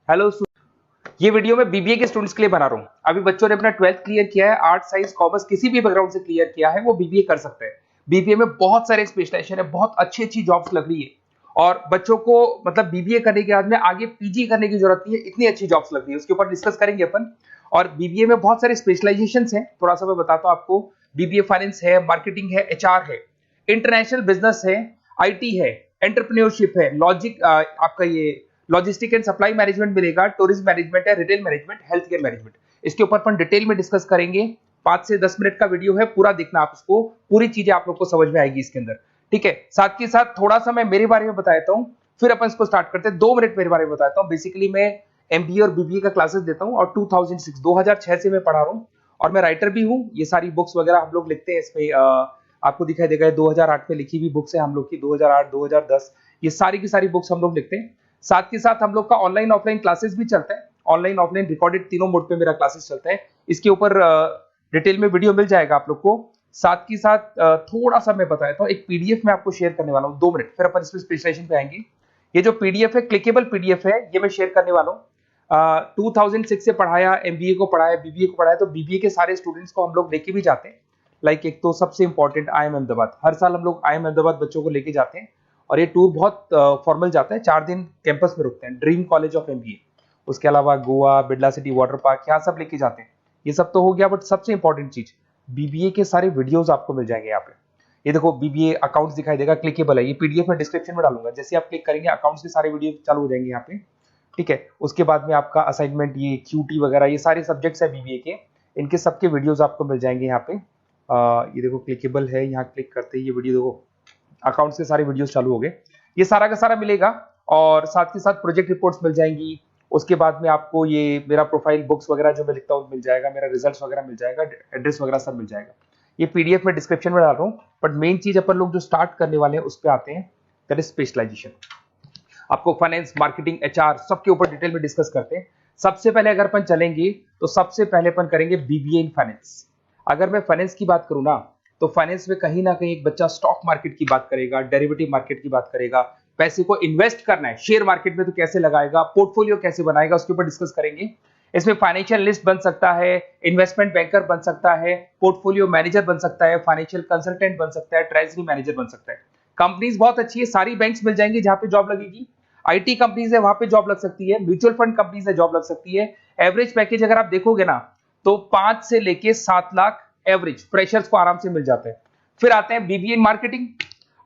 Hello. ये video मैं BBA के स्टूडेंट्स के लिए बना रहा हूँ। अभी बच्चों ने अपना 12th क्लियर किया है, आर्ट साइंस कॉमर्स किसी भी बैकग्राउंड से क्लियर किया है, वो बीबीए कर सकते हैं। बीबीए में बहुत सारे स्पेशलाइजेशन है, बहुत अच्छी अच्छी जॉब्स लग रही है और बच्चों को मतलब बीबीए करने के बाद में आगे पीजी करने की जरूरत नहीं है, इतनी अच्छी जॉब्स लग रही है। उसके ऊपर डिस्कस करेंगे अपन। और बीबीए में बहुत सारे स्पेशलाइजेशन है, थोड़ा सा मैं बताता हूँ आपको। बीबीए फाइनेंस है, मार्केटिंग है, एचआर है, इंटरनेशनल बिजनेस है, आईटी है, एंटरप्रेन्योरशिप है, लॉजिक आपका ये लॉजिस्टिक एंड सप्लाई मैनेजमेंट मिलेगा, टूरिज्म मैनेजमेंट है, retail management, health care management. इसके ऊपर अपन डिटेल में डिस्कस करेंगे। 5 से 10 मिनट का वीडियो है, पूरा देखना आप इसको, पूरी चीजें आप लोग को समझ में आएगी इसके अंदर। ठीक है, साथ के साथ थोड़ा सा मैं मेरे बारे में बताता हूँ, फिर अपन इसको स्टार्ट करते हैं। 2 मिनट मेरे बारे में बताता हूँ। बेसिकली मैं एमबीए और बीबीए का क्लासेस देता हूँ और 2006 से मैं पढ़ा रहा हूँ और मैं राइटर भी हूँ। ये सारी बुक्स वगैरह हम लोग लिखते हैं इसमें, आपको दिखाई देगा 2008 में लिखी हुई बुक्स है हम लोग की, 2008 2010 ये सारी की सारी बुक्स हम लोग लिखते हैं। साथ के साथ हम लोग का ऑनलाइन ऑफलाइन क्लासेस भी चलता है। ऑनलाइन ऑफलाइन रिकॉर्डेड तीनों मोड पे मेरा क्लासेस चलता है। इसके ऊपर डिटेल में वीडियो मिल जाएगा आप लोग को। साथ के साथ थोड़ा सा मैं बताता हूँ, एक पीडीएफ में आपको शेयर करने वाला हूँ, 2 मिनट, फिर अपन इसमें स्पेशलाइजेशन पे आएंगे। ये जो पीडीएफ है, क्लिकेबल पीडीएफ है, ये मैं शेयर करने वाला हूँ। 2006 से पढ़ाया, एमबीए को पढ़ाया, बीबीए को पढ़ाया, तो बीबीए के सारे स्टूडेंट्स को हम लोग लेके भी जाते हैं। लाइक एक तो सबसे इंपॉर्टेंट आईएम अहमदाबाद, हर साल हम लोग आईएम अहमदाबाद बच्चों को लेके जाते हैं और ये टूर बहुत फॉर्मल जाता है। 4 दिन कैंपस में रुकते हैं, ड्रीम कॉलेज ऑफ एमबीए। उसके अलावा Goa, Birla city water park, यहाँ सब लेके जाते हैं। ये सब तो हो गया, बट सबसे इंपॉर्टेंट चीज, बीबीए के सारे वीडियोस आपको मिल जाएंगे यहाँ पे। ये देखो, बीबीए अकाउंट्स दिखाई देगा, क्लिकेबल है। ये पीडीएफ में डिस्क्रिप्शन में डालूंगा, जैसे आप क्लिक करेंगे अकाउंट्स के सारे वीडियो चालू हो जाएंगे यहाँ पे। ठीक है, उसके बाद में आपका असाइनमेंट, ये क्यूटी वगैरह, ये सारे सब्जेक्ट्स है बीबीए के, इनके सबके वीडियोस आपको मिल जाएंगे यहाँ पे। ये देखो क्लिकेबल है, यहाँ क्लिक करते ही ये वीडियो देखो, अकाउंट्स के सारे वीडियोस चालू हो गए। ये सारा का सारा मिलेगा और साथ के साथ प्रोजेक्ट रिपोर्ट्स मिल जाएंगी। उसके बाद में आपको ये मेरा प्रोफाइल बुक्स वगैरह जो मैं लिखता हूँ मिल जाएगा, मेरा रिजल्ट्स वगैरह मिल जाएगा, एड्रेस वगैरह सब मिल जाएगा। ये पीडीएफ में डिस्क्रिप्शन में डाल रहा हूँ। बट मेन चीज अपन लोग जो स्टार्ट करने वाले हैं उस पर आते हैं, दैट इज स्पेशलाइजेशन। आपको फाइनेंस, मार्केटिंग, एचआर सबके ऊपर डिटेल में डिस्कस करते हैं। सबसे पहले अगर अपन चलेंगे तो सबसे पहले अपन करेंगे बीबीए इन फाइनेंस। अगर मैं फाइनेंस की बात करूं ना, तो फाइनेंस में कहीं ना कहीं एक बच्चा स्टॉक मार्केट की बात करेगा, डेरिवेटिव मार्केट की बात करेगा, पैसे को इन्वेस्ट करना है शेयर मार्केट में तो कैसे लगाएगा, पोर्टफोलियो कैसे बनाएगा, उसके ऊपर डिस्कस करेंगे। इसमें फाइनेंशियल लिस्ट बन सकता है, इन्वेस्टमेंट बैंकर बन सकता है, पोर्टफोलियो मैनेजर बन सकता है, फाइनेंशियल कंसल्टेंट बन सकता है, ट्रेजरी मैनेजर बन सकता है। कंपनीज बहुत अच्छी है, सारी बैंक्स मिल जाएंगी जहां पे जॉब लगेगी। आईटी कंपनीज है, वहां पे जॉब लग सकती है। म्यूचुअल फंड कंपनीज है, जॉब लग सकती है। एवरेज पैकेज अगर आप देखोगे ना, तो 5 से लेके 7 लाख एवरेज फ्रेशर्स को आराम से मिल जाते हैं। फिर आते हैं बीबीए इन मार्केटिंग।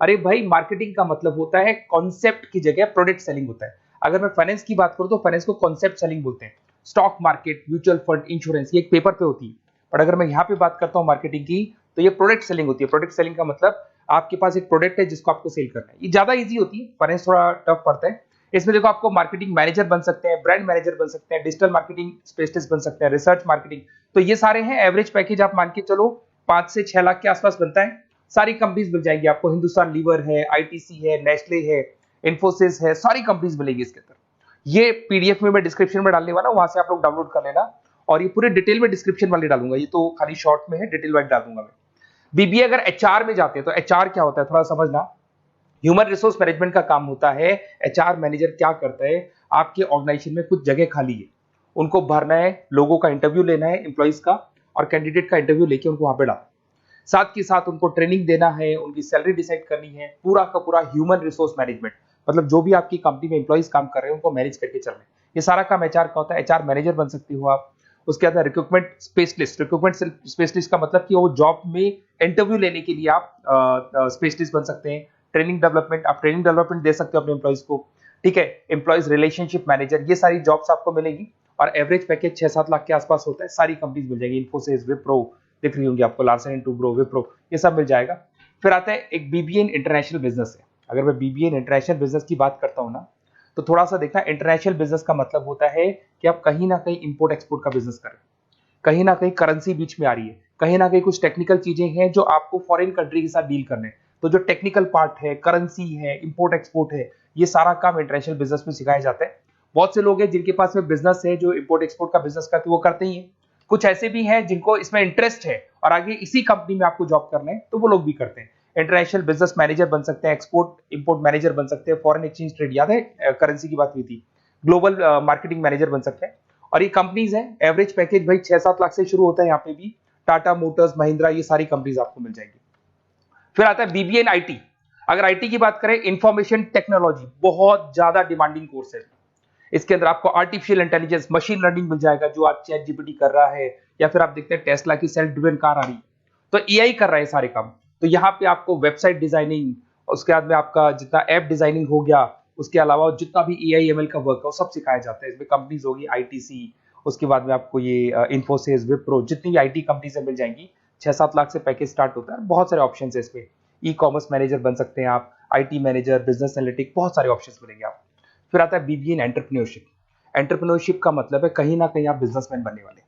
अरे भाई, मार्केटिंग का मतलब होता है कॉन्सेप्ट की जगह प्रोडक्ट सेलिंग होता है। अगर मैं फाइनेंस की बात करूं तो फाइनेंस को कॉन्सेप्ट सेलिंग बोलते हैं। Stock market, mutual fund, insurance, ये एक पेपर पे होती है। बट अगर मैं यहाँ पे बात करता हूँ मार्केटिंग की, तो ये प्रोडक्ट सेलिंग होती है। प्रोडक्ट सेलिंग का मतलब आपके पास एक प्रोडक्ट है जिसको आपको सेल करना है। ये ज्यादा ईजी होती है, फाइनेंस थोड़ा टफ पड़ता है। इसमें देखो, आपको मार्केटिंग मैनेजर बन सकते हैं, ब्रांड मैनेजर बन सकते हैं, डिजिटल मार्केटिंग स्पेशलिस्ट बन सकते हैं, रिसर्च मार्केटिंग, तो ये सारे हैं। एवरेज पैकेज आप मान के चलो 5 से 6 लाख के आसपास बनता है। सारी कंपनीज मिल जाएंगी आपको, हिंदुस्तान लीवर है, आईटीसी है, नेस्ले है, इन्फोसिस है, सारी कंपनीज मिलेगी इसके अंदर। ये पीडीएफ में मैं डिस्क्रिप्शन में डालने वाला हूं, वहां से आप लोग डाउनलोड कर लेना। और ये पूरे डिटेल में डिस्क्रिप्शन वाले डालूंगा, ये तो खाली शॉर्ट में है, डिटेल वाइज डाल दूंगा मैं। बीबीए अगर एचआर में जाते हैं तो एचआर क्या होता है थोड़ा समझना। ह्यूमन रिसोर्स मैनेजमेंट का काम होता है। एचआर मैनेजर क्या करता है, आपके ऑर्गेनाइजेशन में कुछ जगह खाली है, उनको भरना है, लोगों का इंटरव्यू लेना है, एम्प्लॉइज का और कैंडिडेट का इंटरव्यू लेके उनको वहां पे डालना है। साथ के साथ उनको ट्रेनिंग देना है, उनकी सैलरी डिसाइड करनी है, पूरा का पूरा ह्यूमन रिसोर्स मैनेजमेंट, मतलब जो भी आपकी कंपनी में एम्प्लॉइज काम कर रहे हैं उनको मैनेज करके चलना है। ये सारा काम एचआर का होता है। एचआर मैनेजर बन सकती हो आप। उसके बाद रिक्रूटमेंट स्पेशलिस्ट। रिक्रूटमेंट स्पेशलिस्ट का मतलब कि वो जॉब में इंटरव्यू लेने के लिए आप स्पेशलिस्ट बन सकते हैं। ट्रेनिंग डेवलपमेंट, आप ट्रेनिंग डेवलपमेंट दे सकते हो अपने एम्प्लॉइज को। ठीक है, एम्प्लॉइज रिलेशनशिप मैनेजर, ये सारी जॉब्स आपको मिलेगी और एवरेज पैकेज 6-7 लाख के आसपास होता है। सारी कंपनीज मिल जाएगी, इन्फोसिस, विप्रो दिख रही होंगी आपको, लार्सन एंड टुब्रो, विप्रो, ये सब मिल जाएगा। फिर आता है एक बीबीए इन इंटरनेशनल बिजनेस है। अगर मैं बीबीए इन इंटरनेशनल बिजनेस की बात करता हूँ ना, तो थोड़ा सा देखना, इंटरनेशनल बिजनेस का मतलब होता है कि आप कहीं ना कहीं इंपोर्ट एक्सपोर्ट का बिजनेस करें, कहीं ना कहीं करेंसी बीच में आ रही है, कहीं ना कहीं कुछ टेक्निकल चीजें हैं जो आपको फॉरेन कंट्री के साथ डील करने हैं। तो जो टेक्निकल पार्ट है, करेंसी है, इंपोर्ट एक्सपोर्ट है, ये सारा काम इंटरनेशनल बिजनेस में सिखाया जाता है। बहुत से लोग हैं जिनके पास में बिजनेस है, जो इंपोर्ट एक्सपोर्ट का बिजनेस करते हैं, वो करते ही है। कुछ ऐसे भी हैं जिनको इसमें इंटरेस्ट है और आगे इसी कंपनी में आपको जॉब करना है, तो वो लोग भी करते हैं। इंटरनेशनल बिजनेस मैनेजर बन सकते हैं, एक्सपोर्ट इंपोर्ट मैनेजर बन सकते हैं, फॉरेन एक्सचेंज ट्रेड, याद है करेंसी की बात हुई थी, ग्लोबल मार्केटिंग मैनेजर बन सकते हैं। और ये कंपनीज है, एवरेज पैकेज भाई 6-7 लाख से शुरू होता है। यहाँ पे भी टाटा मोटर्स, महिंद्रा, ये सारी कंपनीज आपको मिल जाएंगी। फिर आता है बीबीए इन आईटी। अगर आईटी की बात करें, इंफॉर्मेशन टेक्नोलॉजी बहुत ज्यादा डिमांडिंग कोर्स है। इसके अंदर आपको आर्टिफिशियल इंटेलिजेंस, मशीन लर्निंग मिल जाएगा, जो आज चैट जीपीटी कर रहा है, या फिर आप देखते हैं टेस्ला की सेल्फ ड्रिवन कार आ रही है, तो एआई कर रहा है सारे काम। तो यहाँ पे आपको वेबसाइट डिजाइनिंग, उसके बाद में आपका जितना ऐप डिजाइनिंग हो गया, उसके अलावा जितना भी एआई एमएल का वर्क है वो सब सिखाया जाता है। इसमें कंपनीज होगी आईटीसी, उसके बाद में आपको ये इन्फोसिस, विप्रो, जितनी भी आईटी कंपनीज मिल जाएंगी। 6-7 लाख से पैकेज स्टार्ट होता है। बहुत सारे ऑप्शन है इसमें। ई कॉमर्स मैनेजर बन सकते हैं आप, आईटी मैनेजर, बिजनेस एनालिटिक, बहुत सारे ऑप्शंस मिलेंगे आप। फिर आता है बीबीए इन एंटरप्रेन्योरशिप। एंटरप्रेन्योरशिप का मतलब है कहीं ना कहीं आप बिजनेसमैन बनने वाले हैं।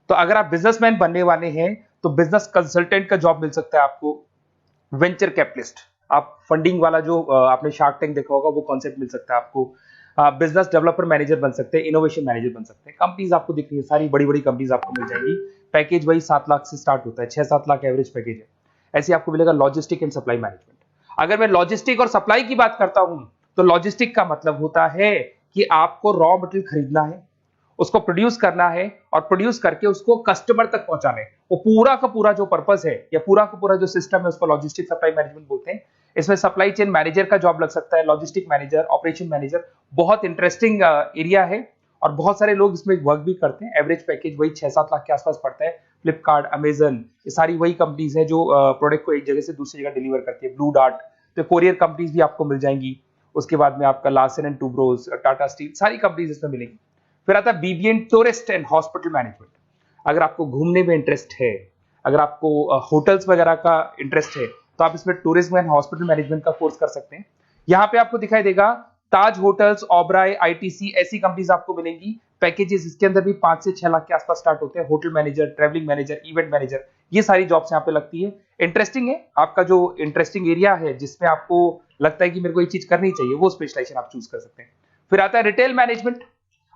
तो अगर आप बिजनेसमैन बनने वाले हैं तो बिजनेस कंसल्टेंट का जॉब मिल सकता है आपको। वेंचर कैपिटलिस्ट, आप फंडिंग वाला जो आपने शार्क टैंक देखा होगा, वो कॉन्सेप्ट मिल सकता है आपको। बिजनेस डेवलपर मैनेजर बन सकते हैं, इनोवेशन मैनेजर बन सकते हैं। कंपनीज आपको दिख रही है, सारी बड़ी बड़ी कंपनीज आपको मिल जाएंगी। पैकेज वही 7 लाख से स्टार्ट होता है, 6-7 लाख एवरेज पैकेज है। ऐसे आपको मिलेगा लॉजिस्टिक एंड सप्लाई मैनेजमेंट। अगर मैं लॉजिस्टिक और सप्लाई की बात करता हूं, तो लॉजिस्टिक का मतलब होता है कि आपको रॉ मटेरियल खरीदना है, उसको प्रोड्यूस करना है, और प्रोड्यूस करके उसको कस्टमर तक पहुंचाना है। वो पूरा का पूरा जो पर्पस है या पूरा का पूरा जो सिस्टम है, उसको लॉजिस्टिक सप्लाई मैनेजमेंट बोलते हैं। इसमें सप्लाई चेन मैनेजर का जॉब लग सकता है, लॉजिस्टिक मैनेजर, ऑपरेशन मैनेजर। बहुत इंटरेस्टिंग एरिया है और बहुत सारे लोग इसमें वर्क भी करते हैं। एवरेज पैकेज वही 6-7 लाख के आसपास पड़ता है। फ्लिपकार्ट, अमेजन, ये सारी वही कंपनीज है जो प्रोडक्ट को एक जगह से दूसरी जगह डिलीवर करती है। ब्लू डार्ट, तो कोरियर कंपनीज भी आपको मिल जाएंगी। उसके बाद में आपका Larsen and Toubro, Tata steel, सारी कंपनीज इसमें मिलेंगी। फिर आता है BBA in tourist and hospital management. अगर आपको घूमने में इंटरेस्ट है, अगर आपको होटल्स वगैरह का इंटरेस्ट है, तो आप इसमें टूरिज्म एंड हॉस्पिटल मैनेजमेंट का कोर्स कर सकते हैं। यहाँ पे आपको दिखाई देगा ताज होटल्स, ओबराय, आईटीसी, ऐसी कंपनीज आपको मिलेंगी। पैकेजेस इसके अंदर भी 5 से 6 लाख के आसपास स्टार्ट होते हैं। Hotel manager, travelling manager, event manager, ये सारी जॉब्स यहाँ पे लगती है। इंटरेस्टिंग है, आपका जो इंटरेस्टिंग एरिया है जिसमें आपको लगता है कि मेरे को ये चीज करनी चाहिए, वो स्पेशलाइजेशन आप चूज कर सकते हैं। फिर आता है रिटेल मैनेजमेंट।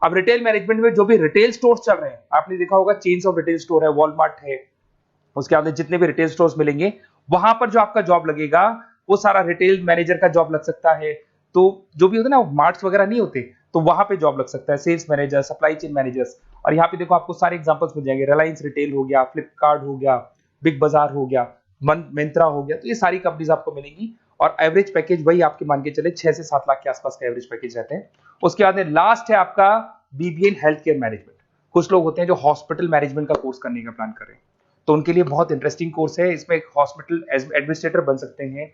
अब रिटेल मैनेजमेंट में जो भी रिटेल स्टोर्स चल रहे हैं, आपने देखा होगा चेन्स ऑफ रिटेल स्टोर है, वॉलमार्ट है, उसके बाद जितने भी रिटेल स्टोर्स मिलेंगे, वहां पर जो आपका जॉब लगेगा वो सारा रिटेल मैनेजर का जॉब लग सकता है। तो जो भी होता है ना, मार्ट्स वगैरह नहीं होते, तो वहां पे जॉब लग सकता है, sales manager, supply chain managers. और यहाँ पे देखो आपको सारे एग्जांपल्स मिल जाएंगे। रिलायंस रिटेल हो गया, फ्लिपकार्ट हो गया, बिग बाजार हो गया, मिंत्रा हो गया, तो ये सारी कंपनीज आपको मिलेंगी। और एवरेज पैकेज वही आपके मान के चले 6 से 7 लाख के आसपास का एवरेज पैकेज रहते हैं। उसके बाद में लास्ट है आपका BBA in health care management. कुछ लोग होते हैं जो हॉस्पिटल मैनेजमेंट का कोर्स करने का प्लान कर रहे हैं, तो उनके लिए बहुत इंटरेस्टिंग कोर्स है। इसमें एक हॉस्पिटल एडमिनिस्ट्रेटर बन सकते हैं,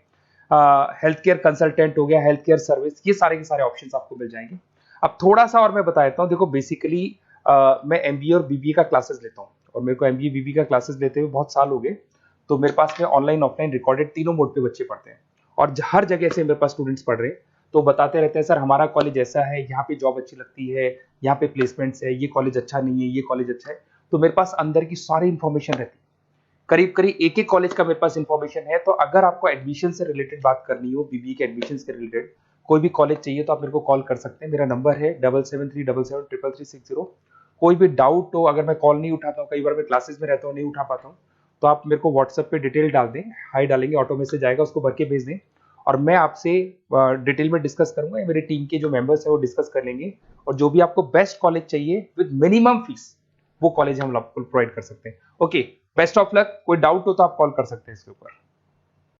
हेल्थ केयर कंसल्टेंट हो गया, हेल्थ केयर सर्विस, ये सारे के सारे ऑप्शंस आपको मिल जाएंगे। अब थोड़ा सा और मैं बता देता हूँ। देखो बेसिकली मैं एमबीए और बीबीए का क्लासेस लेता हूँ, और मेरे को एमबीए बीबीए का क्लासेस लेते हुए बहुत साल हो गए। तो मेरे पास में ऑनलाइन ऑफलाइन रिकॉर्डेड तीनों मोड पे बच्चे पढ़ते हैं, और हर जगह से मेरे पास स्टूडेंट्स पढ़ रहे हैं। तो बताते रहते हैं, सर हमारा कॉलेज ऐसा है, यहाँ पे जॉब अच्छी लगती है, यहाँ पे प्लेसमेंट्स है, ये कॉलेज अच्छा नहीं है, ये कॉलेज अच्छा है। तो मेरे पास अंदर की सारी इंफॉर्मेशन रहती है, करीब करीब एक एक कॉलेज का मेरे पास इंफॉर्मेशन है। तो अगर आपको एडमिशन से रिलेटेड बात करनी हो, बीबीए के एडमिशन के रिलेटेड कोई भी कॉलेज चाहिए, तो आप मेरे को कॉल कर सकते हैं। मेरा नंबर है 7737733360। कोई भी डाउट हो, अगर मैं कॉल नहीं उठाता हूँ, कई बार मैं क्लासेस में रहता हूँ, नहीं उठा पाता हूँ, तो आप मेरे को व्हाट्सएप पे डिटेल डाल दें, हाई डालेंगे, ऑटो मैसेज आएगा, उसको भर के भेज दें, और मैं आपसे डिटेल में डिस्कस करूंगा। मेरी टीम के जो मेंबर्स हैं वो डिस्कस कर लेंगे, और जो भी आपको बेस्ट कॉलेज चाहिए विद मिनिमम फीस, वो कॉलेज हम आपको प्रोवाइड कर सकते हैं। Okay, best of luck. कोई डाउट हो तो आप कॉल कर सकते हैं इसके ऊपर।